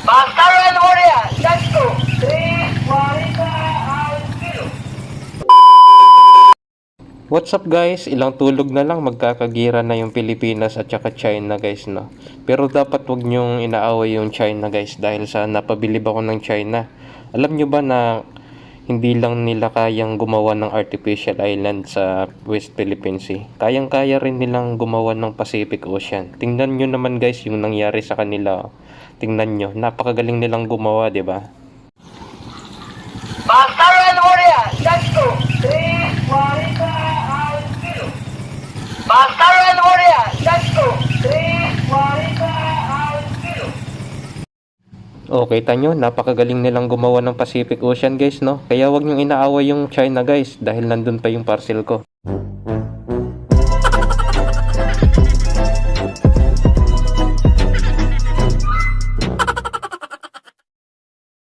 Master and Warrior, let's go! 340 ang kilo. What's up guys? Ilang tulog na lang magkakagira na yung Pilipinas at saka China guys, no? Pero dapat wag nyong inaaway yung China guys dahil sa napabilib ako ng China. Alam nyo ba na hindi lang nila kayang gumawa ng artificial island sa West Philippine Sea? Kayang-kaya rin nilang gumawa ng Pacific Ocean. Tingnan nyo naman guys yung nangyari sa kanila. Tingnan nyo, napakagaling nilang gumawa, di ba? Master and Warrior, let's go! 340 ang kilo. Master and Warrior, let's go! 340 ang kilo. Okay, tanyo, napakagaling nilang gumawa ng Pacific Ocean guys, no? Kaya wag niyong inaaway yung China guys dahil nandun pa yung parcel ko.